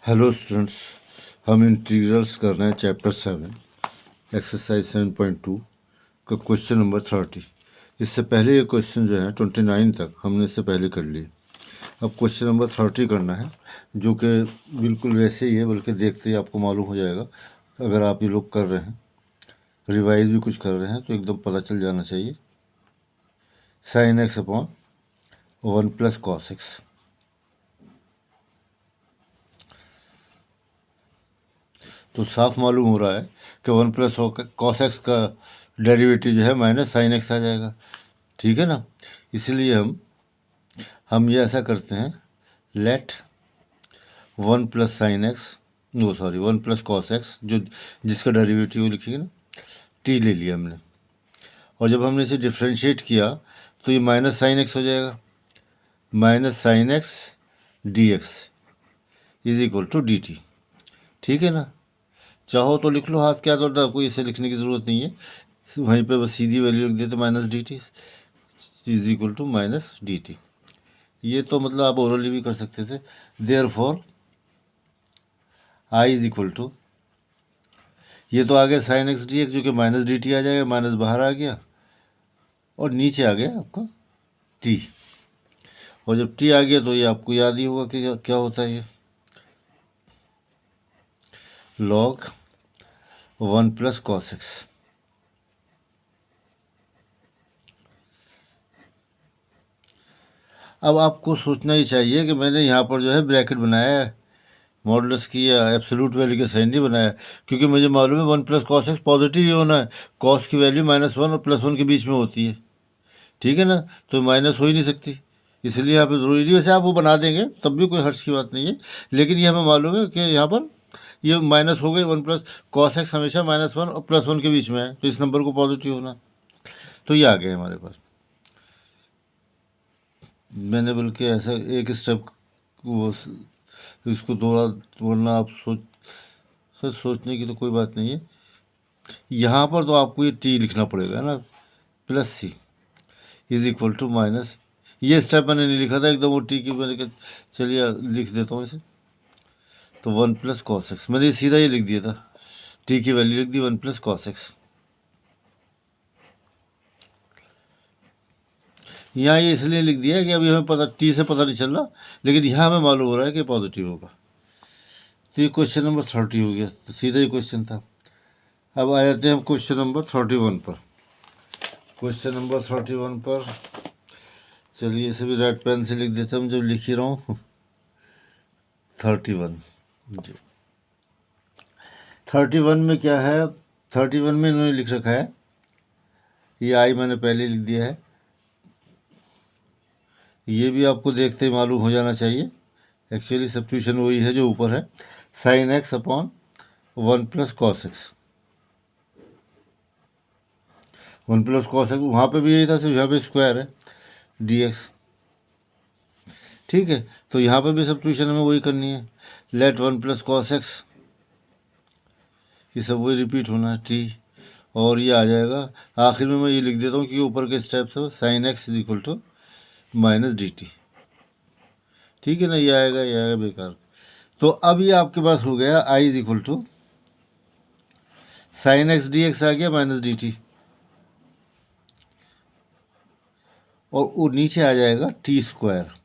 Hello students, हम integrals कर रहे हैं चैप्टर 7 एक्सरसाइज 7.2 का क्वेश्चन नंबर 30। इससे पहले ये क्वेश्चन जो है 29 तक हमने इससे पहले कर लिए। अब क्वेश्चन नंबर 30 करना है, जो कि बिल्कुल वैसे ही है, बल्कि देखते ही आपको मालूम हो जाएगा। अगर आप ये लोग कर रहे हैं, रिवाइज भी कुछ कर रहे हैं, तो एकदम पता चल जाना चाहिए। Sine x upon 1 plus cos x. तो साफ मालूम हो रहा है कि 1 प्लस कॉस एक्स का डेरिवेटिव जो है माइनस साइन एक्स आ जाएगा। ठीक है ना। इसलिए हम ये ऐसा करते हैं, let 1 plus sine x, no sorry 1 plus cos x, जो जिसका डेरिवेटिव लिखिए ना, टी ले लिया हमने। और जब हमने इसे डिफ्रेंशिएट किया तो ये माइनस साइन एक्स हो जाएगा। Minus sine x D x is equal to d t. ठीक है ना। चाहो तो लिख लो, हाथ क्या तो आपको इसे लिखने की ज़रूरत नहीं है, वहीं पे बस सीधी वैल्यू लिख देते, minus d t is equal to minus d t. ये तो मतलब आप ओरली भी कर सकते थे। Therefore I is equal to, ये तो आ गया साइन एक्स डी एक्स, जो कि माइनस डी टी आ जाएगा, माइनस बाहर आ गया और नीचे आ गया आपका टी। और जब टी आ गया तो ये आपको याद ही होगा कि क्या होता है, ये लॉग 1 प्लस कॉस एक्स। अब आपको सोचना ही चाहिए कि मैंने यहाँ पर जो है ब्रैकेट बनाया है, मॉडुलस की या एब्सोल्यूट वैल्यू के साइन नहीं बनाया, क्योंकि मुझे मालूम है 1 प्लस कॉस एक्स पॉजिटिव ही होना है। कॉस की वैल्यू -1 और +1 के बीच में होती है। ठीक है ना। तो माइनस हो ही नहीं सकती, इसलिए यहाँ पे ज़रूरी नहीं। वैसे आप वो बना देंगे तब भी कोई हर्ष की बात नहीं है, लेकिन ये हमें मालूम है कि यहाँ पर ये माइनस हो गई। 1 प्लस कॉस एक्स हमेशा -1 और +1 के बीच में है, तो इस नंबर को पॉजिटिव होना, तो ये आ गया हमारे पास। मैंने बल्कि ऐसा एक स्टेप वो इसको थोड़ा, वरना आप सोचने की तो कोई बात नहीं है। यहाँ पर तो आपको ये टी लिखना पड़ेगा ना, plus C is equal to minus, ये स्टेप मैंने नहीं लिखा था एकदम वो टी की, मैंने कहा चलिए लिख देता हूँ इसे। तो 1 प्लस कॉस एक्स मैंने सीधा ही लिख दिया था, टी की वैल्यू लिख दी 1 प्लस कॉस एक्स। यहाँ ये इसलिए लिख दिया कि अभी हमें पता, टी से पता नहीं चल रहा, लेकिन यहाँ हमें मालूम हो रहा है कि पॉजिटिव होगा। तो ये क्वेश्चन नंबर 30 हो गया, तो सीधा ही क्वेश्चन था। अब आ जाते हैं हम क्वेश्चन नंबर 31 पर। क्वेश्चन नंबर 31 पर चलिए इसे भी रेड पेन से लिख देता हूँ, जब लिख ही रहा हूँ 31 जी। 31 में क्या है, 31 में इन्होंने लिख रखा है, ये आई मैंने पहले लिख दिया है, ये भी आपको देखते ही मालूम हो जाना चाहिए। एक्चुअली सब्स्टिट्यूशन वही है जो ऊपर है, sine x upon 1 plus cos x. 1 plus cos x वहाँ पर भी यही था, सिर्फ यहाँ पे स्क्वायर है डी एक्स। ठीक है, तो यहाँ पर भी सब्स्टिट्यूशन हमें वही करनी है, लेट 1 प्लस कॉस एक्स, ये सब वही रिपीट होना है टी, और ये आ जाएगा। आखिर में मैं ये लिख देता हूँ कि ऊपर के स्टेप से sine x is equal to minus d t. ठीक है ना, ये आएगा बेकार। तो अब ये आपके पास हो गया I is equal to sine x D X आ गया माइनस डी टी, और वो नीचे आ जाएगा टी स्क्वायर।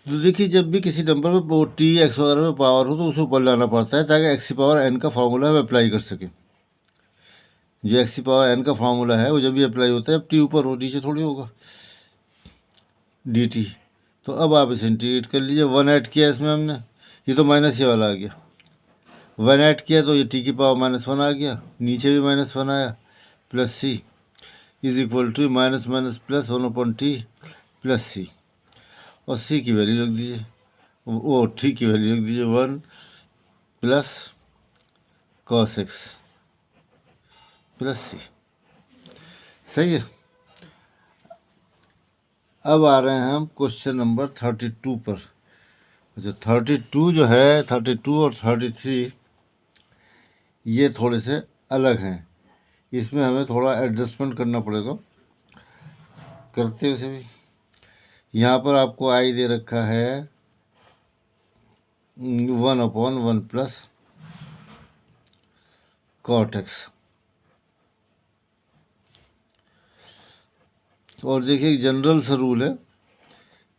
तो देखिए, जब भी किसी नंबर पे वो टी एक्स वगैरह में पावर हो तो उसे ऊपर लाना पड़ता है, ताकि एक्स की पावर एन का फार्मूला हम अप्लाई कर सकें। जो एक्स की पावर एन का फार्मूला है वो जब भी अप्लाई होता है, अब टी ऊपर हो, नीचे थोड़ी होगा डी टी। तो अब आप इसे इंटीग्रेट कर लीजिए, 1 ऐड किया इसमें हमने, ये तो माइनस ये वाला आ गया, 1 ऐड किया तो ये टी की पावर -1 आ गया, नीचे भी -1 आया, plus C is equal to minus minus plus 1/t plus C, और सी की वैल्यू रख दीजिए, वो टी की वैल्यू रख दीजिए 1 प्लस कॉस एक्स प्लस सी। सही है। अब आ रहे हैं हम क्वेश्चन नंबर 32 पर। अच्छा, 32 जो है, 32 और 33 ये थोड़े से अलग हैं, इसमें हमें थोड़ा एडजस्टमेंट करना पड़ेगा, करते हैं उसे भी। यहाँ पर आपको आई दे रखा है 1/1 प्लस कॉट एक्स। और देखिए जनरल सा रूल है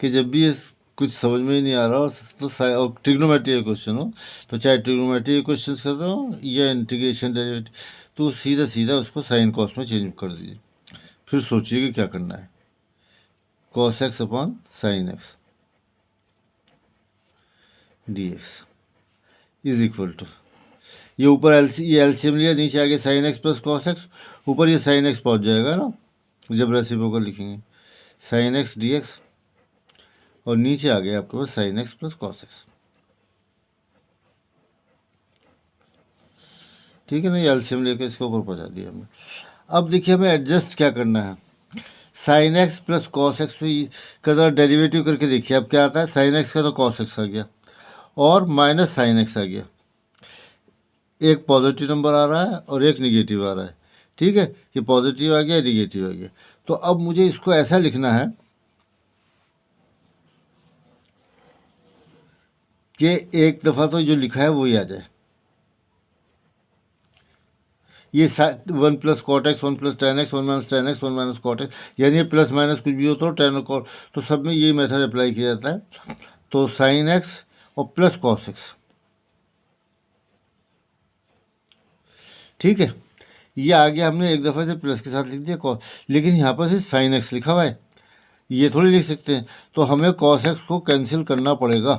कि जब भी ये कुछ समझ में ही नहीं आ रहा हो तो और ट्रिग्नोमेट्री क्वेश्चन हो, तो चाहे ट्रिग्नोमेट्री क्वेश्चन कर रहे हो या इंटीग्रेशन डेरिवेटिव, तो सीधा सीधा उसको साइन कॉस में चेंज कर दीजिए। फिर सोचिए कि क्या करना है। Cos x upon sine x D x is equal to, ये ऊपर ये एलसीएम लिया, नीचे आगे sine x plus cos x, ऊपर ये साइन एक्स पहुंच जाएगा ना जब रेसिप्रोकल लिखेंगे, साइन एक्स डी एक्स, और नीचे आ गया आपके पास sine x plus cos x. ठीक है ना, ये एलसीएम लेकर इसके ऊपर पहुंचा दिया हमने। अब देखिए हमें एडजस्ट क्या करना है। Sine x plus cos x का जरा डेरिवेटिव करके देखिए अब क्या आता है। साइन एक्स का तो कॉस एक्स आ गया और माइनस साइन एक्स आ गया, एक पॉजिटिव नंबर आ रहा है और एक निगेटिव आ रहा है। ठीक है, ये पॉजिटिव आ गया, निगेटिव आ गया। तो अब मुझे इसको ऐसा लिखना है कि एक दफ़ा तो जो लिखा है वही आ जाए। ये 1 plus cot x, 1 plus tan x, 1 minus tan x, 1 minus cot x, यानी ये प्लस माइनस कुछ भी हो तो टेन और कॉट, तो सब में यही मेथड अप्लाई किया जाता है। तो साइन एक्स और प्लस कॉस एक्स, ठीक है, ये आ गया। हमने एक दफ़ा से प्लस के साथ लिख दिया कॉस, लेकिन यहाँ पर सिर्फ साइन एक्स लिखा हुआ है, ये थोड़ी लिख सकते हैं। तो हमें कॉस एक्स को कैंसिल करना पड़ेगा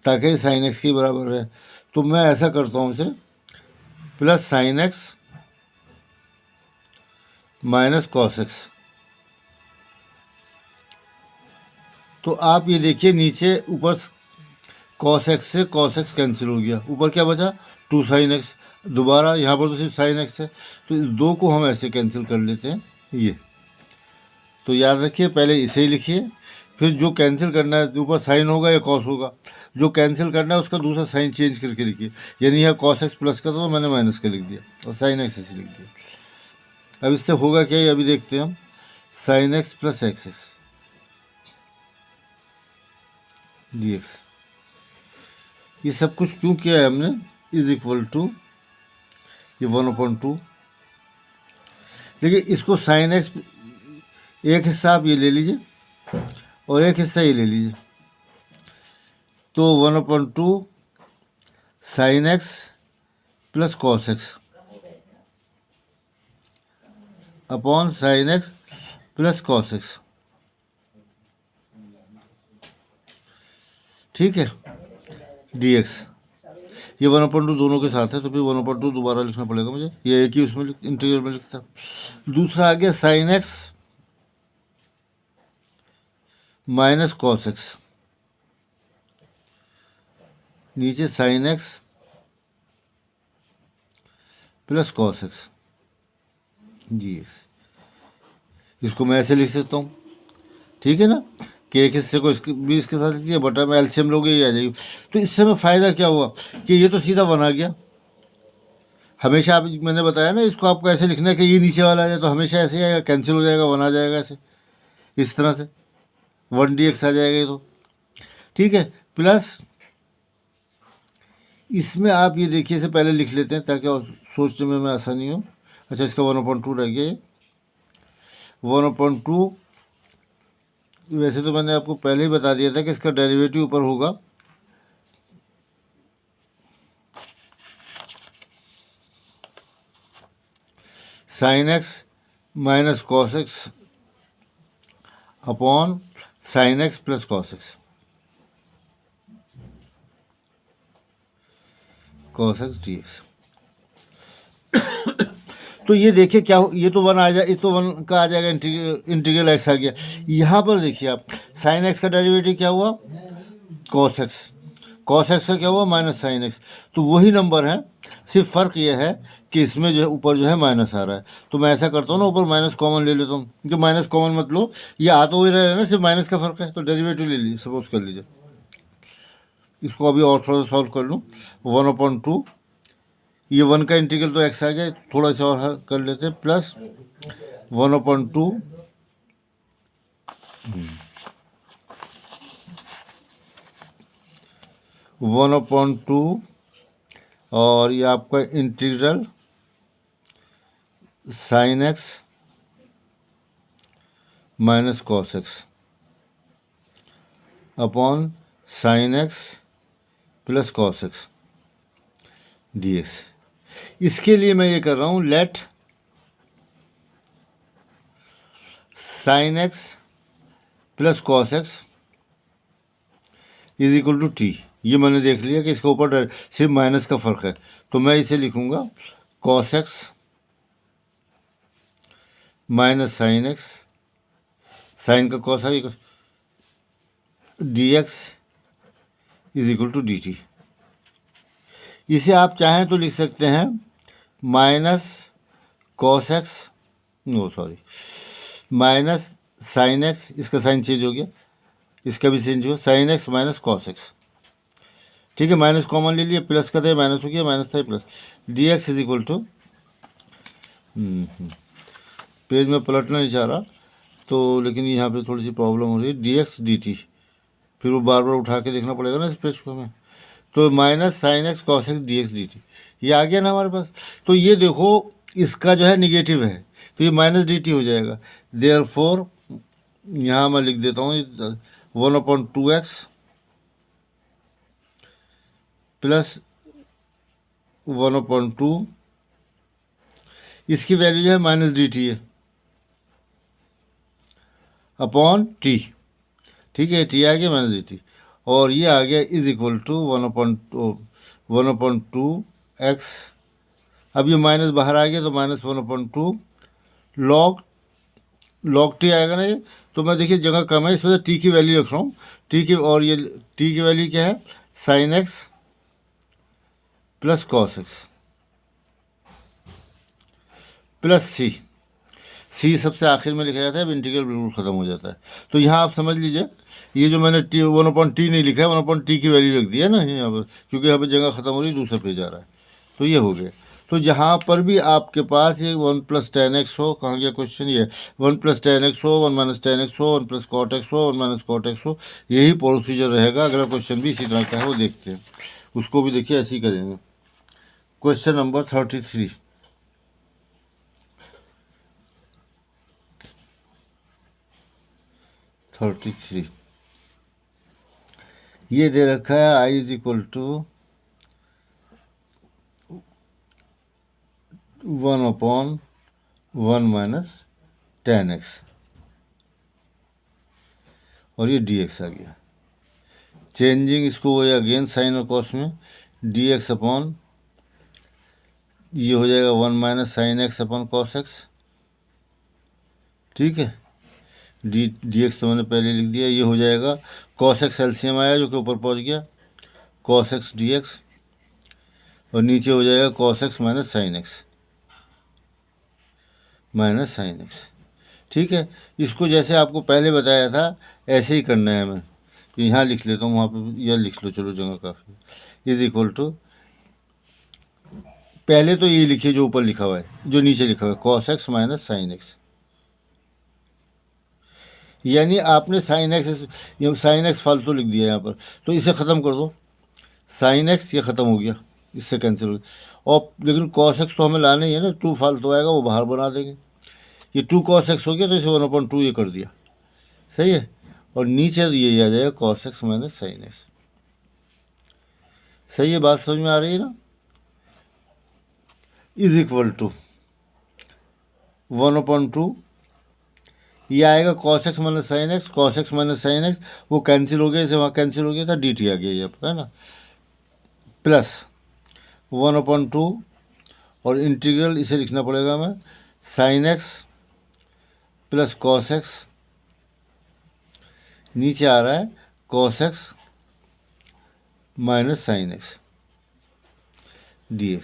ताकि साइन एक्स के बराबर है। तो मैं ऐसा करता हूँ इसे, plus sine x minus cos x. तो आप ये देखिए नीचे ऊपर कॉस एक्स से कॉस एक्स कैंसिल हो गया, ऊपर क्या बचा 2 साइन एक्स। दोबारा यहाँ पर तो सिर्फ साइन एक्स है, तो इस दो को हम ऐसे कैंसिल कर लेते हैं ये। तो याद रखिए पहले इसे ही लिखिए, फिर जो कैंसिल करना है ऊपर साइन होगा या कॉस होगा, जो कैंसिल करना है उसका दूसरा साइन चेंज करके लिखिए। यानी यह कॉस एक्स प्लस का तो मैंने माइनस का लिख दिया और साइन एक्स ऐसे लिख दिया। अब इससे होगा क्या ये अभी देखते हैं हम। Sine x plus x x D x, ये सब कुछ क्यों किया है हमने, इज इक्वल टू ये 1/2। देखिए इसको साइन एक्स एक हिस्सा आप ये ले लीजिए और एक हिस्सा ये ले लीजिए, तो 1/2 sine x plus cos x upon sine x plus cos x. ठीक है, डी एक्स, ये 1/2 दोनों के साथ है तो फिर 1/2 दोबारा लिखना पड़ेगा मुझे, ये एक ही उसमें इंटीग्रल में लिखता। दूसरा आ गया sine x minus cos X, नीचे sine x plus cos X G X. इसको मैं ऐसे लिख सकता हूँ, ठीक है ना, कि एक हिस्से को इसके साथ लिख दिया, बटा में एलसीएम लोगे ये आ जाएगी। तो इससे हमें फ़ायदा क्या हुआ कि ये तो सीधा 1 आ गया। हमेशा आप, मैंने बताया ना इसको आपको ऐसे लिखना है कि ये नीचे वाला आ जाए, तो हमेशा ऐसे आएगा, कैंसिल हो जाएगा, 1 आ जाएगा ऐसे, इस तरह से 1 डी एक्स आ जाएगा ये तो। ठीक है, प्लस इसमें आप ये देखिए इसे पहले लिख लेते हैं ताकि सोचने में आसानी हो। अच्छा, इसका 1/2 रह गया, 1/2। वैसे तो मैंने आपको पहले ही बता दिया था कि इसका डेरिवेटिव ऊपर होगा sine x minus cos x upon sine x plus cos x, cos x D x. तो ये देखिए क्या ये तो 1 आ जाए, ये तो 1 का आ जाएगा, इंटीग्रल एक्स आ गया। यहाँ पर देखिए आप साइन एक्स का डेरिवेटिव क्या हुआ कॉस एक्स, कॉस एक्स का क्या हुआ माइनस साइन एक्स। तो वही नंबर है, सिर्फ फ़र्क ये है कि इसमें जो है ऊपर जो है माइनस आ रहा है। तो मैं ऐसा करता हूँ ना, ऊपर माइनस कॉमन ले लेता हूँ, जो माइनस कॉमन मत लो, ये आ तो वही रहा है ना, सिर्फ माइनस का फ़र्क है। तो डेरिवेटिव ले लीजिए, सपोज कर लीजिए, इसको अभी और थोड़ा सा सॉल्व कर लूँ। 1/2, ये 1 का इंटीग्रल तो एक्स आ गया, थोड़ा सा और कर लेते हैं, प्लस 1/2 1 1/2 और ये आपका integral sine x minus cos x upon sine x plus cos x D x. इसके लिए मैं ये कर रहा हूँ, let sine x plus cos x is equal to t. ये मैंने देख लिया कि इसके ऊपर सिर्फ माइनस का फ़र्क है, तो मैं इसे लिखूँगा cos x minus sine x, sine का कॉस है, d x is equal to d t. इसे आप चाहें तो लिख सकते हैं minus cos x, no sorry, minus sine x, इसका साइन चेंज हो गया, इसका भी चेंज हुआ, sine x minus cos x. ठीक है, माइनस कॉमन ले लिया, प्लस का था माइनस हो गया, माइनस था plus, d x is equal to, page में पलटना नहीं चाह रहा तो, लेकिन यहाँ पे थोड़ी सी प्रॉब्लम हो रही है, डी एक्स डी टी, फिर वो बार बार उठा के देखना पड़ेगा ना इस पेज को हमें। तो minus sine x cos x D x D t, ये आ गया ना हमारे पास। तो ये देखो इसका जो है निगेटिव है, तो ये माइनस डी टी हो जाएगा। देयरफॉर यहाँ मैं लिख देता हूँ 1/2x प्लस 1/2, इसकी वैल्यू जो है माइनस डी टी है अपॉन टी। ठीक है, टी आ गया माइनस डी टी, और ये आ गया इज इक्वल टू 1/2x। अब ये माइनस बाहर आ गया तो माइनस 1/2 लॉग टी आएगा ना ये। तो मैं देखिए जगह कम है, इस वजह से टी की वैल्यू रख रहा हूँ, टी की, और ये टी की वैल्यू क्या है, sine x plus cos X plus C सबसे आखिर में लिखा जाता है, अब इंटीग्रल बिल्कुल ख़त्म हो जाता है। तो यहाँ आप समझ लीजिए, ये जो मैंने टी 1/t नहीं लिखा है, 1/t की वैल्यू रख दी है ना यहाँ पर, क्योंकि यहाँ पर जगह ख़त्म हो रही है, दूसरा पेज आ रहा है, तो ये हो गया। तो जहाँ पर भी आपके पास ये 1 + tan x हो, कहाँ गया क्वेश्चन, ये 1 + tan x हो, 1 - tan x हो, 1 + cot x हो, 1 - cot x हो, यही प्रोसीजर रहेगा। अगला क्वेश्चन भी इसी तरह का है, वो देखते हैं, उसको भी देखिए ऐसे ही करेंगे। क्वेश्चन नंबर 33, ये दे रखा है i = 1/1 - tan x, और ये dx आ गया। चेंजिंग इसको हो जाएगा अगेन साइन और कॉस में, dx अपॉन, ये हो जाएगा 1 - sin x upon cos x। ठीक है, dx तो मैंने पहले लिख दिया, ये हो जाएगा cos x एलसीएम आया जो कि ऊपर पहुंच गया, cos x dx, और नीचे हो जाएगा cos x minus sine x। ठीक है, इसको जैसे आपको पहले बताया था ऐसे ही करना है। मैं यहाँ लिख लेता हूँ, वहाँ पे यह लिख लो, चलो जगह काफ़ी, इज इक्वल टू, पहले तो ये लिखिए जो ऊपर लिखा हुआ है, जो नीचे लिखा हुआ है cos x minus sine x, यानी आपने साइन एक्स फालतू लिख दिया यहाँ पर, तो इसे ख़त्म कर दो, साइन एक्स ये ख़त्म हो गया, इससे कैंसिल हो गया, और लेकिन cos x तो हमें लाना ही है ना, 2 फालतू आएगा वो बाहर बना देंगे, ये 2 cos x हो गया, तो इसे 1/2 ये कर दिया, सही है, और नीचे ये आ जाएगा cos x minus sine x। सही है, बात समझ में आ रही है ना। इज इक्वल टू 1/2, ये आएगा cos x minus sine x, cos x minus sine x वो कैंसिल हो गया, इसे वहाँ कैंसिल हो गया था, dt आ गया ये है ना, प्लस 1/2, और इंटीग्रल इसे लिखना पड़ेगा हमें, sine x plus cos X, नीचे आ रहा है cos x minus sine x dx।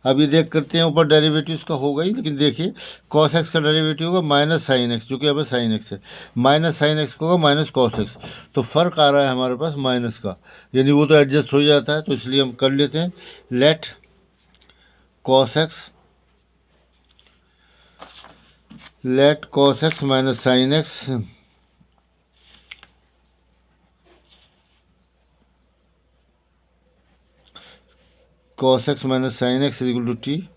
अब ये देख करते हैं, ऊपर डेरिवेटिव का होगा ही, लेकिन देखिए cos x का डेरिवेटिव होगा माइनस साइन एक्स, जो कि अब साइन एक्स है, माइनस साइन एक्स का होगा माइनस cos x, तो फ़र्क आ रहा है हमारे पास माइनस का, यानी वो तो एडजस्ट हो जाता है, तो इसलिए हम कर लेते हैं, let cos x minus sine x cos x minus sine x equal to t,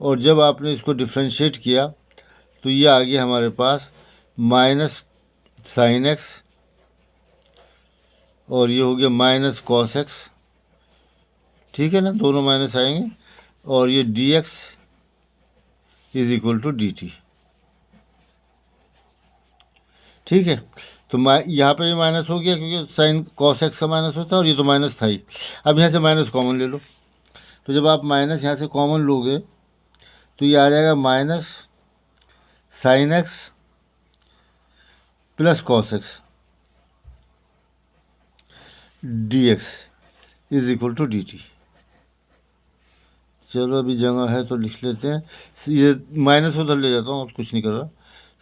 और जब आपने इसको डिफ्रेंशिएट किया तो ये आ गया हमारे पास माइनस साइन एक्स, और ये हो गया माइनस कॉस एक्स, ठीक है ना, दोनों माइनस आएंगे, और ये d x is equal to d t, ठीक है। तो यहाँ पे ये माइनस हो गया क्योंकि साइन कॉस एक्स का माइनस होता है, और ये तो माइनस था ही। अब यहाँ से माइनस कॉमन ले लो, तो जब आप माइनस यहाँ से कॉमन लोगे तो ये आ जाएगा minus sine x plus cos x D x is equal to d t. चलो अभी जगह है तो लिख लेते हैं, ये माइनस उधर ले जाता हूँ, कुछ नहीं कर रहा,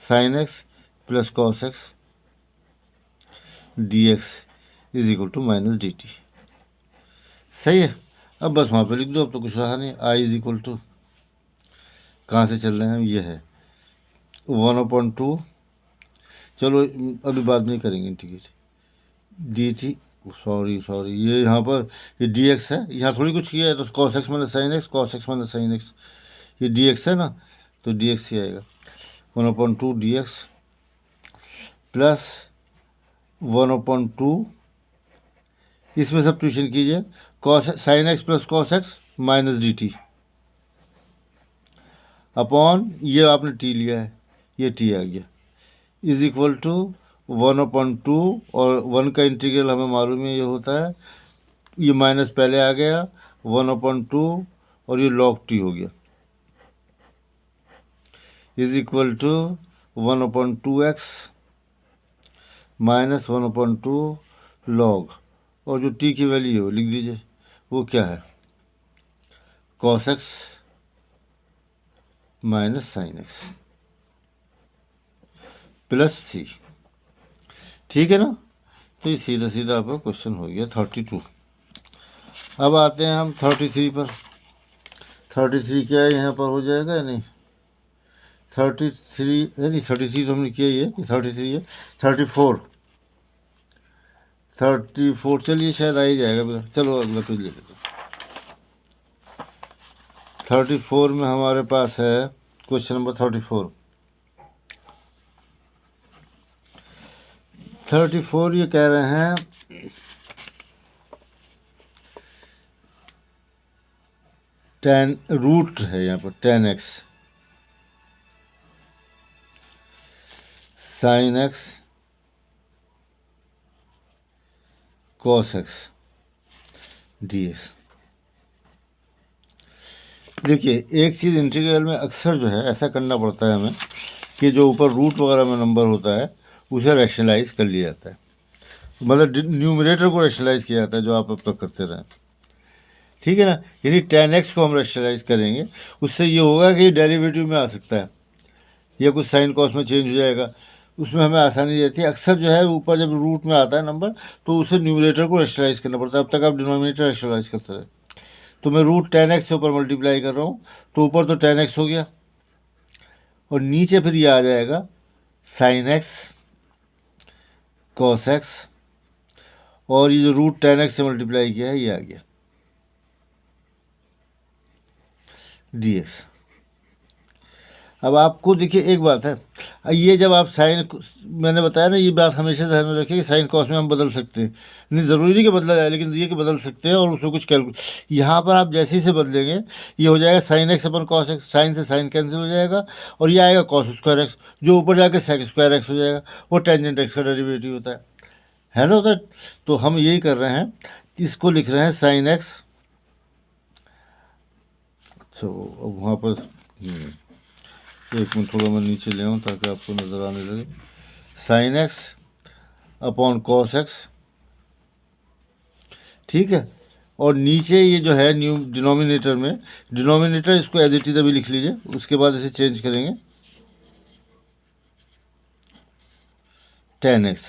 sine x plus cos x D x is equal to minus d t. सही है। अब बस वहाँ पे लिख दो, अब तो कुछ रहा नहीं। आई इज इक्वल टू, कहाँ से चल रहे हैं हम, ये है 1/2, चलो अभी बात नहीं करेंगे इंटीग्रेट, डी टी, सॉरी ये यहाँ पर ये डी एक्स है, यहाँ थोड़ी कुछ किया है, तो cos x minus sine x, cos x minus sine x, ये डी एक्स है ना, तो डी एक्स ही आएगा 1/2 डी एक्स प्लस 1/2, इसमें सब्स्टिट्यूशन कीजिए, cos sine x plus cos x minus d T upon, ये आपने टी लिया है, ये टी आ गया, इज इक्वल टू 1/2, और 1 का इंटीग्रल हमें मालूम है ये होता है, ये माइनस पहले आ गया 1/2, और ये लॉग टी हो गया, is equal to 1/2 x minus 1/2 log, और जो टी की वैल्यू है वो लिख दीजिए, वो क्या है, cos x minus sine x plus C, ठीक है ना। तो ये सीधा सीधा आपका क्वेश्चन हो गया 32। अब आते हैं हम 33 पर। 33 क्या है, यहाँ पर हो जाएगा या नहीं, 33 नहीं, 33 तो हमने किया ही है, 33 है, 34 चलिए शायद आ ही जाएगा, चलो अगला कुछ ले लेते हैं। 34 में हमारे पास है क्वेश्चन नंबर 34 ये कह रहे हैं टेन रूट है यहाँ पर 10x sign x cos x D x. देखिए एक चीज़ इंटीग्रल में अक्सर जो है ऐसा करना पड़ता है हमें कि जो ऊपर रूट वगैरह में नंबर होता है उसे रैशनलाइज कर लिया जाता है, मतलब न्यूमरेटर को रैशनलाइज किया जाता है, जो आप अब तक करते रहें, ठीक है ना। यानी 10x को हम रैशनलाइज करेंगे, उससे ये होगा कि डेरिवेटिव में आ सकता है, या कुछ साइन कॉस में चेंज हो जाएगा, उसमें हमें आसानी रहती है। अक्सर जो है ऊपर जब रूट में आता है नंबर तो उसे न्यूमरेटर को रैशनलाइज करना पड़ता है, अब तक आप डिनोमिनेटर रैशनलाइज करते रहे। तो मैं रूट 10x से ऊपर मल्टीप्लाई कर रहा हूँ, तो ऊपर तो 10x हो गया, और नीचे फिर ये आ जाएगा साइन एक्स कॉस एक्स, और ये जो रूट 10x से मल्टीप्लाई किया है ये आ गया डी एक्स। अब आपको देखिए एक बात है, ये जब आप साइन, मैंने बताया ना ये बात हमेशा ध्यान में रखिए कि साइन कॉस में हम बदल सकते हैं, नहीं ज़रूरी नहीं कि बदला जाए, लेकिन ये कि बदल सकते हैं, और उसमें कुछ यहाँ पर आप जैसे ही से बदलेंगे ये हो जाएगा sine x upon cos x, sign से साइन कैंसिल हो जाएगा, और ये आएगा कॉस स्क्वायर एक्स, जो ऊपर जाके सेक स्क्वायर एक्स हो जाएगा, वो टेंजेंट एक्स का डेरिवेटिव होता है ना उधर। तो हम यही कर रहे हैं, इसको लिख रहे हैं साइन एक्स, अच्छा अब वहाँ पर एक मिनट थोड़ा मैं नीचे ले आऊँ ताकि आपको नज़र आने लगे, sine x upon cos x, ठीक है, और नीचे ये जो है न्यू डिनोमिनेटर में, डिनोमिनेटर इसको एज इट इज अभी लिख लीजिए, उसके बाद इसे चेंज करेंगे 10x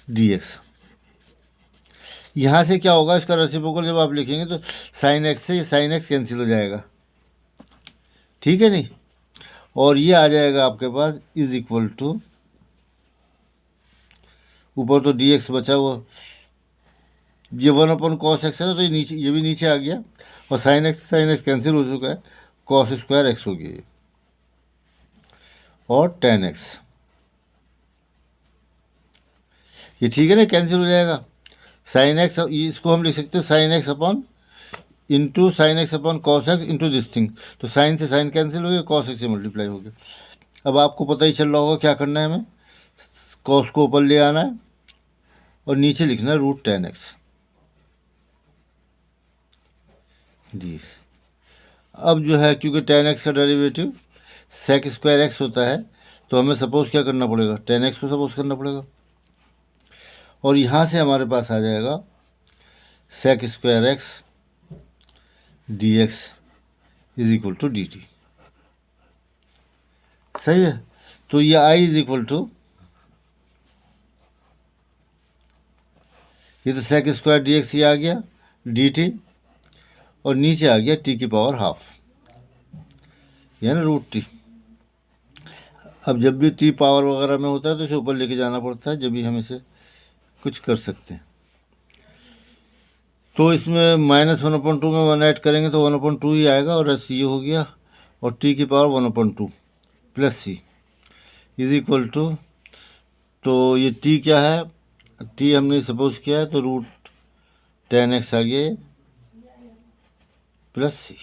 dx। यहाँ से क्या होगा, इसका रेसिप्रोकल जब आप लिखेंगे तो साइन एक्स से साइन एक्स कैंसिल हो जाएगा, ठीक है नहीं, और ये आ जाएगा आपके पास इज इक्वल टू, ऊपर तो डी एक्स बचा हुआ, ये 1/cos x है तो ये भी नीचे आ गया, और साइन एक्स कैंसिल हो चुका है, cos स्क्वायर एक्स हो गया ये, और tan x, ये ठीक है ना, कैंसिल हो जाएगा। साइन एक्स, इसको हम लिख सकते हैं sine x upon into sine x upon cos x into this thing, तो साइन से साइन कैंसिल हो गया, कॉस एक्स से मल्टीप्लाई हो गया। अब आपको पता ही चल रहा होगा क्या करना है, हमें कॉस को ऊपर ले आना है और नीचे लिखना है √10x जी। अब जो है, क्योंकि tan x का डेरिवेटिव sec स्क्वायर x होता है, तो हमें सपोज क्या करना पड़ेगा, tan x को सपोज करना पड़ेगा, और यहाँ से हमारे पास आ जाएगा sec square x dx is equal to dt। सही है, तो ये i इज इक्वल टू, ये तो sec स्क्वायर dx ये आ गया dt, और नीचे आ गया t की पावर हाफ, यानी √t। अब जब भी t पावर वगैरह में होता है तो इसे ऊपर लेके जाना पड़ता है, जब भी हम इसे कुछ कर सकते हैं। तो इसमें -1/2 में 1 ऐड करेंगे तो 1/2 ही आएगा, और एस ये हो गया, और t की power 1/2 plus c is equal to, तो ये t क्या है, t हमने सपोज किया है तो √10x आ गया प्लस c।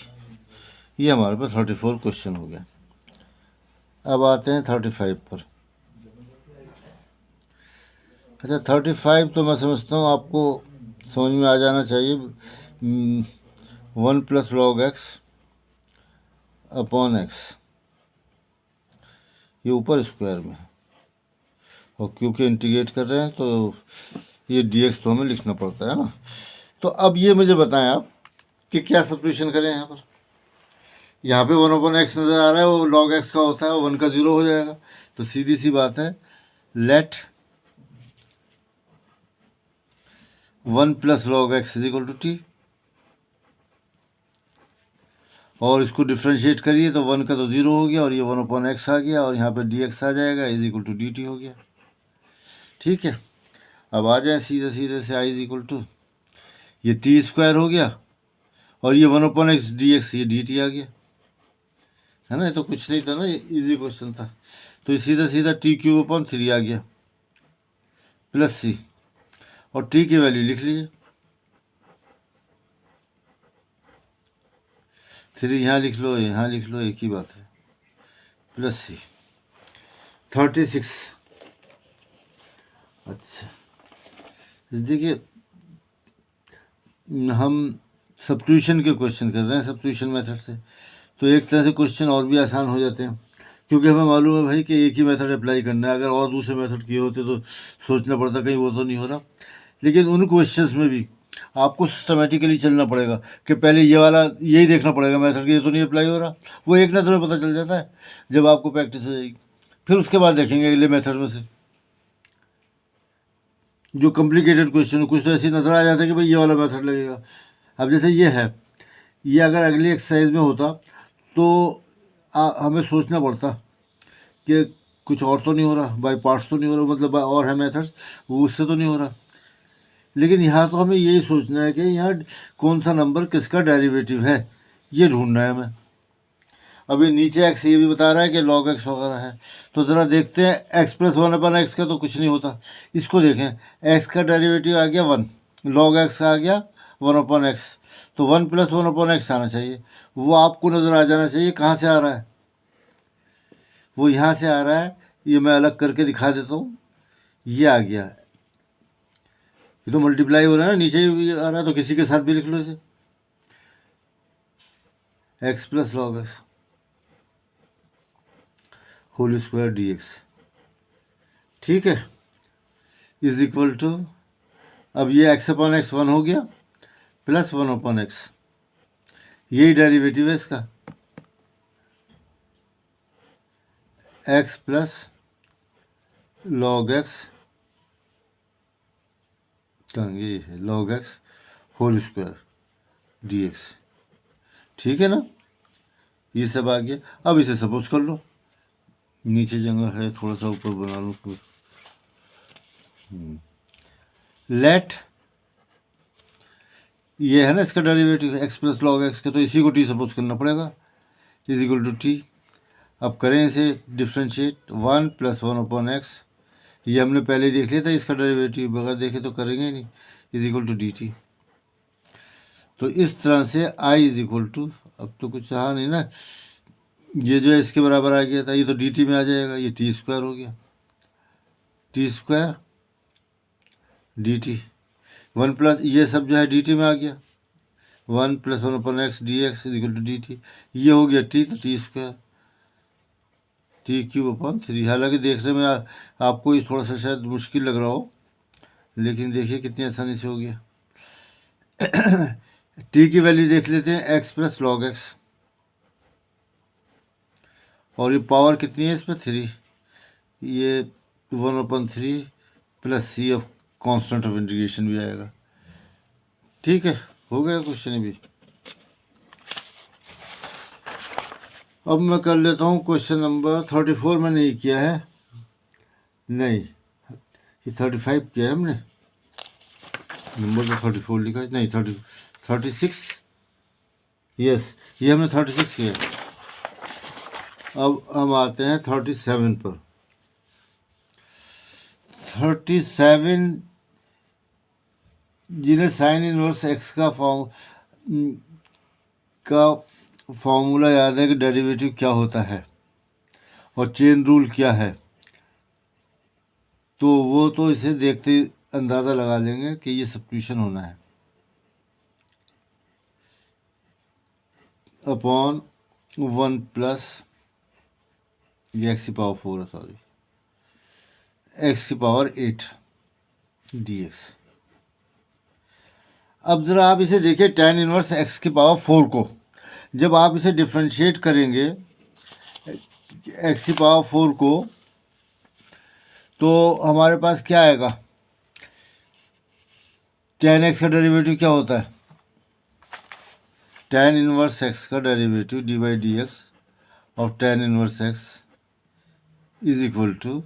ये हमारे पास 34 क्वेश्चन हो गया। अब आते हैं 35 पर। अच्छा, 35 तो मैं समझता हूँ आपको समझ में आ जाना चाहिए। 1 + log x अपॉन x, ये ऊपर स्क्वायर में है, और क्योंकि इंटीग्रेट कर रहे हैं तो ये dx तो हमें लिखना पड़ता है ना। तो अब ये मुझे बताएं आप कि क्या सब्स्टिट्यूशन करें यहाँ पर। यहाँ पे 1/x नज़र आ रहा है, वो log x का होता है, 1 का 0 हो जाएगा। तो सीधी सी बात है, let 1 + log x is equal to t, और इसको डिफ्रेंशिएट करिए तो 1 का तो 0 हो गया, और ये 1/x आ गया, और यहाँ पे dx आ जाएगा इज इक्वल टू dt हो गया। ठीक है, अब आ जाए सीधे सीधे से, i इज इक्वल टू, ये t स्क्वायर हो गया, और ये 1/x dx, ये dt आ गया, है ना। ये तो कुछ नहीं था ना, ये इजी क्वेश्चन था। तो ये सीधा सीधा t³/3 आ गया प्लस c, और t की वैल्यू लिख लीजिए, 3 यहाँ लिख लो, यहाँ लिख लो, एक ही बात है, प्लस c 36। अच्छा, देखिए हम सब्स्टिट्यूशन के क्वेश्चन कर रहे हैं सब्स्टिट्यूशन मेथड से, तो एक तरह से क्वेश्चन और भी आसान हो जाते हैं, क्योंकि हमें मालूम है भाई कि एक ही मेथड अप्लाई करना है। अगर और दूसरे मेथड किए होते तो सोचना पड़ता कहीं वो तो नहीं हो रहा। लेकिन उन क्वेश्चंस में भी आपको सिस्टमेटिकली चलना पड़ेगा कि पहले ये वाला यही देखना पड़ेगा मेथड कि ये तो नहीं अप्लाई हो रहा, वो एक ना तुम्हें पता चल जाता है जब आपको प्रैक्टिस हो जाएगी। फिर उसके बाद देखेंगे अगले मेथड में से जो कॉम्प्लिकेटेड क्वेश्चन, कुछ तो ऐसे नज़र आ जाता है कि भाई ये वाला मेथड लगेगा। अब जैसे ये है, ये अगर अगली एक्सरसाइज में होता तो हमें सोचना पड़ता कि कुछ और तो नहीं हो रहा, बाई पार्ट्स तो नहीं हो रहा, मतलब और है मेथड्स, वो उससे तो नहीं हो रहा। लेकिन यहाँ तो हमें यही सोचना है कि यहाँ कौन सा नंबर किसका डेरिवेटिव है, ये ढूंढना है हमें। अभी नीचे x ये भी बता रहा है कि log x वगैरह है, तो ज़रा देखते हैं x + 1/x का तो कुछ नहीं होता। इसको देखें, x का डेरिवेटिव आ गया 1, log x आ गया 1/x, तो 1 + 1/x आना चाहिए। वो आपको नज़र आ जाना चाहिए। कहाँ से आ रहा है, वो यहाँ से आ रहा है, ये मैं अलग करके दिखा देता हूँ। ये आ गया, ये तो मल्टीप्लाई हो रहा है ना, नीचे भी आ रहा है, तो किसी के साथ भी लिख लो इसे, x + log x whole square dx, ठीक है, इज इक्वल टू, अब ये x/x 1 हो गया प्लस 1/x, यही डेरिवेटिव है इसका, x + log x, ये है log x whole square dx, ठीक है ना। ये सब आ गया। अब इसे सपोज कर लो, नीचे जगह है, थोड़ा सा ऊपर बना लो। लेट ये है ना इसका derivative x plus log x का, तो इसी को टी सपोज करना पड़ेगा इज इक्वल टू टी। अब करें इसे डिफ्रेंशिएट, 1 + 1/x, ये हमने पहले देख लिया था इसका डेरिवेटिव, बगैर देखे तो करेंगे ही नहीं, is equal to d t. तो इस तरह से आई इज इक्वल टू, अब तो कुछ रहा नहीं ना, ये जो है इसके बराबर आ गया था, ये तो डी टी में आ जाएगा, ये टी स्क्वायर हो गया, T square D T, 1 plus ये सब जो है डी टी में आ गया, 1 + 1/x d x is equal to d t, ये हो गया टी, तो टी स्क्वायर T³/3। हालांकि देखने में आपको ये थोड़ा सा शायद मुश्किल लग रहा हो, लेकिन देखिए कितनी आसानी से हो गया। टी की वैल्यू देख लेते हैं, x + log x, और ये पावर कितनी है इसमें 3, ये 1/3 + c of constant of integration भी आएगा। ठीक है, हो गया क्वेश्चन भी। अब मैं कर लेता हूँ क्वेश्चन नंबर 34, मैंने ये किया है, नहीं ये 35 किया है हमने, नंबर तो 34 लिखा है, नहीं 36, यस ये हमने 36 किया है। अब हम आते हैं 37 पर। 37, जिन्हें साइन इनवर्स एक्स का फॉर्मूला याद है कि डेरिवेटिव क्या होता है और चेन रूल क्या है, तो वो तो इसे देखते ही अंदाज़ा लगा लेंगे कि ये सब्स्टिट्यूशन होना है अपॉन 1 प्लस ये x⁴ है, सॉरी x⁸ dx। अब ज़रा आप इसे देखिए, tan इनवर्स x⁴ को जब आप इसे डिफ्रेंशिएट करेंगे x⁴ को, तो हमारे पास क्या आएगा, tan x का डेरिवेटिव क्या होता है, tan इनवर्स x का डेरिवेटिव d/dx और tan inverse x is equal to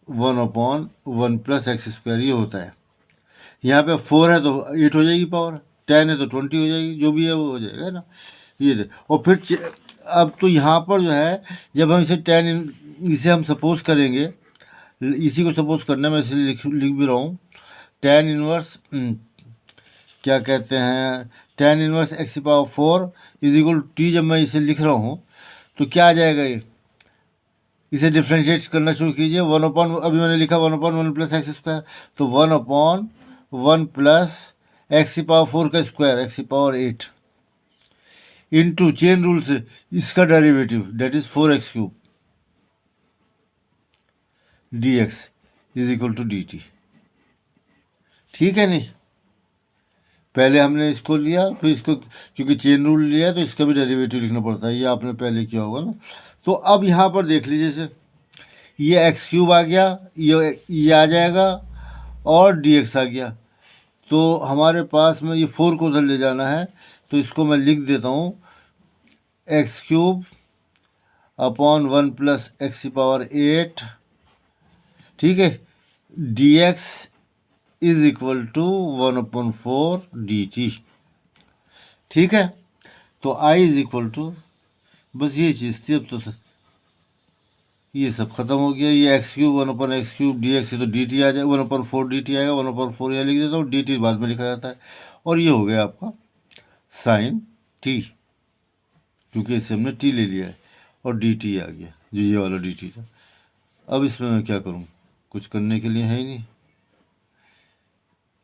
1/1 + x², ये होता है। यहाँ पे 4 है तो 8 हो जाएगी पावर, 10 है तो 20 हो जाएगी, जो भी है वो हो जाएगा ना, ये दे। और फिर अब तो यहाँ पर जो है, जब हम इसे हम सपोज करेंगे, इसी को सपोज करना, मैं इसलिए लिख भी रहा हूँ, tan इनवर्स क्या कहते हैं, tan inverse x⁴ is equal to t. जब मैं इसे लिख रहा हूँ तो क्या आ जाएगा, ये इसे डिफ्रेंशिएट करना शुरू कीजिए, अभी मैंने लिखा 1/1 + x², तो 1/1 + x⁴ का square x⁴ into chain rule से इसका डेरिवेटिव डेट is 4x³ dx is equal to dt। ठीक है, नहीं पहले हमने इसको लिया, फिर इसको क्योंकि चेन रूल लिया तो इसका भी डेरिवेटिव लिखना पड़ता है, ये आपने पहले किया होगा ना। तो अब यहाँ पर देख लीजिए, जैसे ये x³ आ गया, ये आ जाएगा और dx आ गया, तो हमारे पास में ये 4 को उधर ले जाना है, तो इसको मैं लिख देता हूँ x³ अपॉन 1 + x⁸, ठीक है, dx is equal to 1/4 dt। ठीक है, तो I इज इक्वल टू, बस ये चीज़ थी। अब तो ये सब खत्म हो गया, ये x³ 1/x³ dx है तो dt आ जाएगा, 1/4 dt आएगा, 1/4 यहाँ लिख देता हूँ, dt बाद में लिखा जाता है, और ये हो गया आपका साइन t, क्योंकि इससे हमने t ले लिया है, और dt आ गया, जो ये वाला dt था। अब इसमें मैं क्या करूँ, कुछ करने के लिए है ही नहीं,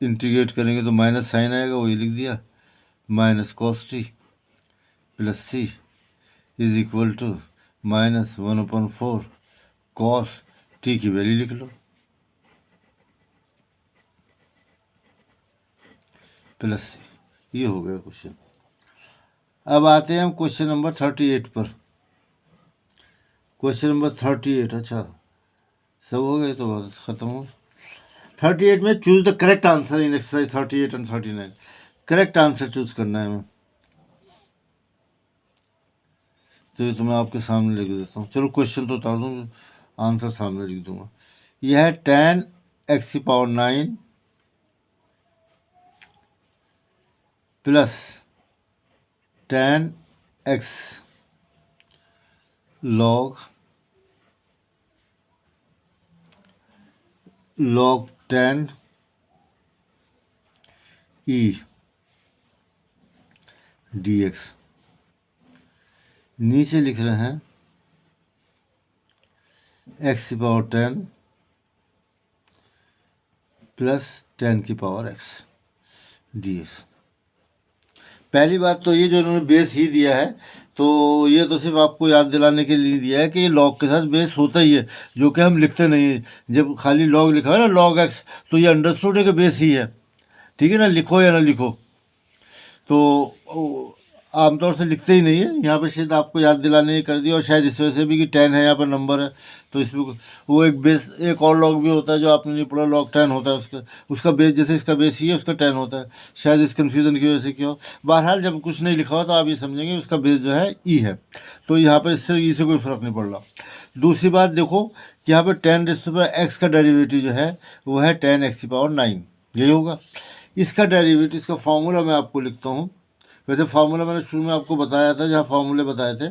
इंटीग्रेट करेंगे तो माइनस साइन आएगा, वही लिख दिया, -cos t + c is equal to -1/4 cos t की वैल्यू लिख लो + c। ये हो गया क्वेश्चन। अब आते हैं हम क्वेश्चन नंबर 38 पर। क्वेश्चन नंबर 38, अच्छा सब हो गए तो बात खत्म हो। 38 में choose the correct answer in exercise 38 and 39। Correct answer choose करना है हमें, तो ये तो मैं आपके सामने लिख देता हूँ। चलो क्वेश्चन तो उतार दूँ, आंसर सामने लिख दूंगा। यह है tan x⁹ plus tan x log tan e dx। नीचे लिख रहे हैं x की पावर 10 प्लस 10 की पावर x dx। पहली बात तो ये जो इन्होंने बेस ही दिया है, तो ये तो सिर्फ आपको याद दिलाने के लिए दिया है कि ये लॉग के साथ बेस होता ही है, जो कि हम लिखते नहीं है। जब खाली लॉग लिखा है ना, लॉग एक्स, तो ये अंडरस्टूड है कि बेस ही है, ठीक है ना, लिखो या ना लिखो। तो आमतौर से लिखते ही नहीं है, यहाँ पे शायद आपको याद दिलाने कर दिया, और शायद इस वजह से भी कि 10 है यहाँ पर नंबर है, तो इसमें वो एक बेस, एक और लॉग भी होता है जो आपने नहीं पढ़ा, लॉग 10 होता है उसका बेस, जैसे इसका बेस ही है उसका 10 होता है। शायद इस कन्फ्यूज़न की वजह से क्या हो। बहरहाल जब कुछ नहीं लिखा हुआ तो आप ये समझेंगे उसका बेस जो है ई है, तो यहाँ पर इससे ई से कोई फ़र्क नहीं पड़ रहा। दूसरी बात देखो कि यहाँ पर 10⁻x का डेरिवेटिव जो है वो है 10⁻9, यही होगा इसका डेरिवेटिव। इसका फॉर्मूला मैं आपको लिखता हूँ। वैसे फार्मूला मैंने शुरू में आपको बताया था, जहाँ फार्मूले बताए थे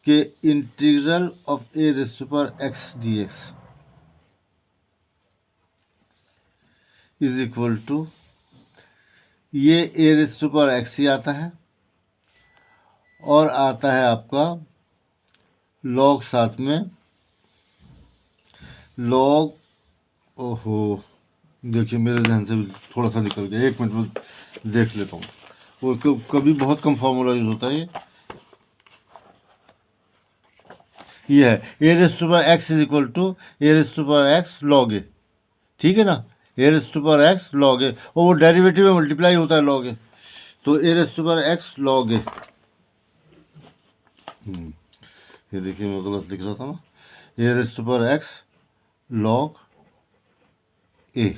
कि integral of a⁻x dx is equal to, ये a⁻x ही आता है और आता है आपका log साथ में log, ओहो देखिए मेरे ध्यान से थोड़ा सा निकल गया, 1 मिनट में देख लेता हूँ। वो कभी बहुत कम फार्मूला यूज होता है। ये है a⁻x is equal to a⁻x log a, ठीक है ना, a⁻x log a, और वो डेरिवेटिव में मल्टीप्लाई होता है log a, तो a⁻x log a। ये देखिए मैं गलत लिख रहा था ना, a⁻x log a,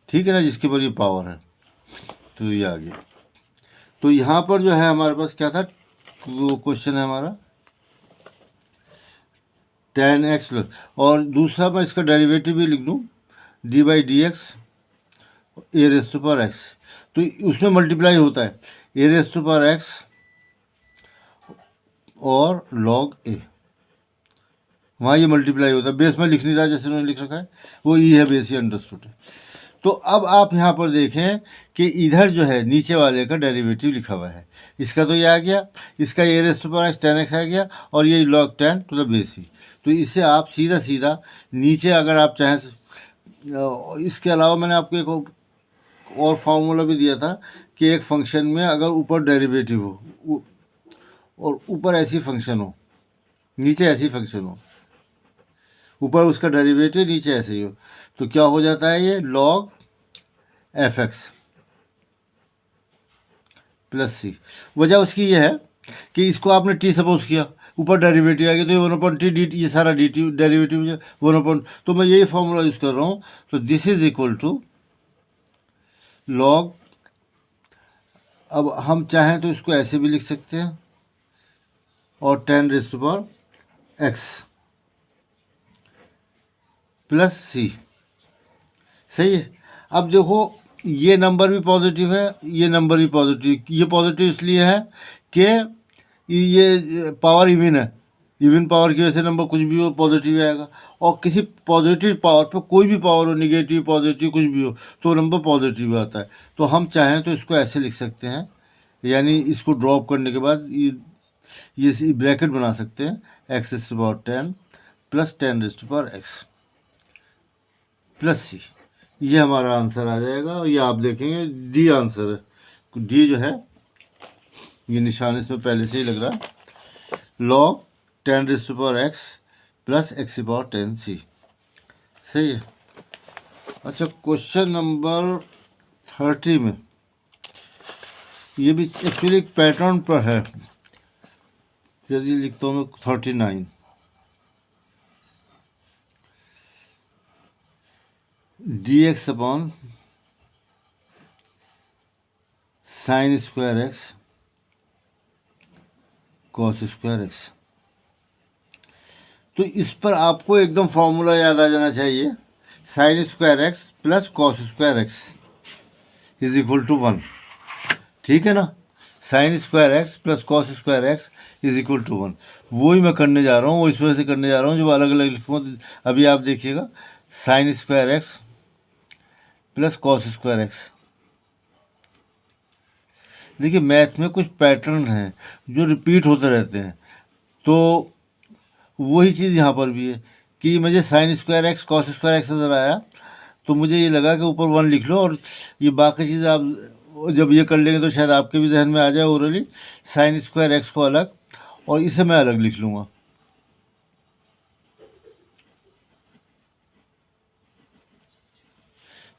ठीक है ना, जिसके ऊपर ये पावर है, तो ये आ गया। तो यहाँ पर जो है हमारे पास क्या था, वो क्वेश्चन है हमारा tan x, और दूसरा मैं इसका डेरिवेटिव भी लिख दूँ d/dx a⁻x, तो उसमें मल्टीप्लाई होता है a⁻x और log a, वहाँ ये मल्टीप्लाई होता है। बेस में लिख नहीं रहा जैसे उन्होंने लिख रखा है, वो ई है, बेस ही अंडरस्टूड है। तो अब आप यहाँ पर देखें कि इधर जो है नीचे वाले का डेरिवेटिव लिखा हुआ है, इसका तो ये आ गया, इसका a⁻x tan x आ गया, और ये log 10 टू द बेस ही। तो इससे आप सीधा सीधा नीचे, अगर आप चाहें, इसके अलावा मैंने आपको एक और फार्मूला भी दिया था कि एक फंक्शन में अगर ऊपर डेरिवेटिव हो और ऊपर ऐसी फंक्शन हो, नीचे ऐसी फंक्शन हो, ऊपर उसका डेरिवेटिव नीचे ऐसे ही हो, तो क्या हो जाता है, ये log f(x) प्लस सी। वजह उसकी ये है कि इसको आपने t सपोज किया, ऊपर डेरिवेटिव आ गया, तो ये 1/t dt, ये सारा dt डेरिवेटिव 1/, तो मैं यही फॉर्मूला यूज़ कर रहा हूँ। तो this is equal to log, अब हम चाहें तो इसको ऐसे भी लिख सकते हैं, और 10⁻x प्लस सी, सही है। अब देखो ये नंबर भी पॉजिटिव है, ये नंबर भी पॉजिटिव, ये पॉजिटिव इसलिए है कि ये पावर इवन है, इवन पावर की वजह से नंबर कुछ भी हो पॉजिटिव आएगा, और किसी पॉजिटिव पावर पे कोई भी पावर हो, निगेटिव पॉजिटिव कुछ भी हो, तो नंबर पॉजिटिव आता है। तो हम चाहें तो इसको ऐसे लिख सकते हैं, यानी इसको ड्रॉप करने के बाद ये ब्रैकेट बना सकते हैं, x⁻10 प्लस 10⁻x प्लस सी, ये हमारा आंसर आ जाएगा। और ये आप देखेंगे डी आंसर है, डी जो है ये निशान इसमें पहले से ही लग रहा है, log 10⁻x प्लस x⁻10c, सही है। अच्छा, क्वेश्चन नंबर 30 में ये भी एक्चुअली एक पैटर्न पर है, चलिए लिखता हूँ मैं 39, dx upon sin² x cos² x। तो इस पर आपको एकदम फॉर्मूला याद आ जाना चाहिए, sin² x plus cos² x is equal to 1। ठीक है ना। Sine square x plus cos square x is equal to 1। वही मैं करने जा रहा हूँ, वो इस वजह से करने जा रहा हूँ, जब अलग अलग लिखूँगा। अभी आप देखिएगा, sign square x plus cos square x. देखिए मैथ में कुछ पैटर्न हैं जो रिपीट होते रहते हैं, तो वही चीज़ यहाँ पर भी है कि मुझे sign square x cos square x नज़र आया, तो मुझे ये लगा कि ऊपर 1 लिख लो, और ये बाकी चीज़ आप जब ये कर लेंगे तो शायद आपके भी जहन में आ जाए ओरली। साइन स्क्वायर एक्स को अलग और इसे मैं अलग लिख लूँगा।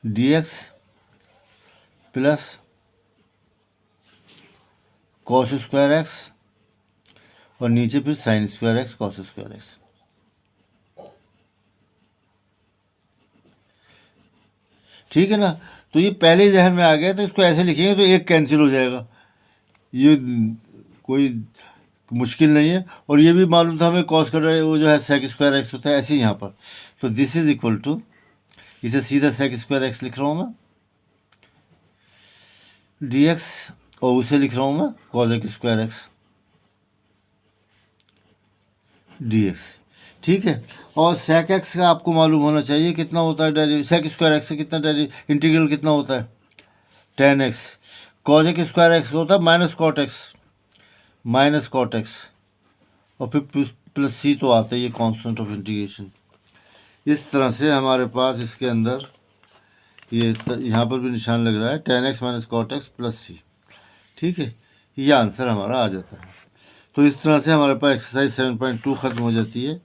D x plus cos square x और नीचे फिर sign square x cos square x. ठीक है ना। तो ये पहले ही जहन में आ गया, तो इसको ऐसे लिखेंगे तो एक कैंसिल हो जाएगा, ये कोई मुश्किल नहीं है। और ये भी मालूम था हमें कॉस का वो जो है सेक स्क्वायर एक्स होता है, ऐसे ही यहाँ पर। तो दिस इज इक्वल टू, इसे सीधा सेक स्क्वायर एक्स लिख रहा हूँ मैं, डी एक्स, और उसे लिख रहा हूँ मैं cos x square x D x. ठीक है। और सेक एक्स का आपको मालूम होना चाहिए कितना होता है डेरिवेटिव, सेक स्क्वायर एक्स से कितना इंटीग्रल कितना होता है, 10x। Cos x square x होता है माइनस कॉट एक्स, और फिर प्लस सी तो आता है, ये कांस्टेंट ऑफ इंटीग्रेशन। इस तरह से हमारे पास इसके अंदर ये यहाँ पर भी निशान लग रहा है, 10x minus cot X plus C. ठीक है, ये आंसर हमारा आ जाता है। तो इस तरह से हमारे पास एक्सरसाइज 7.2 ख़त्म हो जाती है।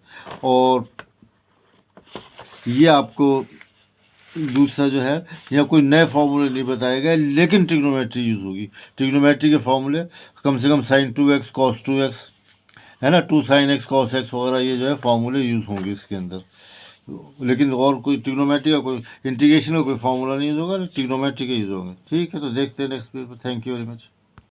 और ये आपको दूसरा जो है, यहाँ कोई नए फार्मूले नहीं बताए गए, लेकिन ट्रिग्नोमेट्री यूज़ होगी। ट्रिग्नोमेट्री के फार्मूले कम से कम साइन 2x कॉस 2x है ना, 2 साइन एक्स कॉस एक्स वगैरह, ये जो है फार्मूले यूज़ होंगे इसके अंदर। लेकिन और कोई ट्रिग्नोमेट्री का कोई इंटीग्रेशन का कोई फार्मूला नहीं यूज़ होगा, ट्रिग्नोमेट्री के यूज़ होंगे। ठीक है, तो देखते हैं नेक्स्ट पेज पर। Thank you very much.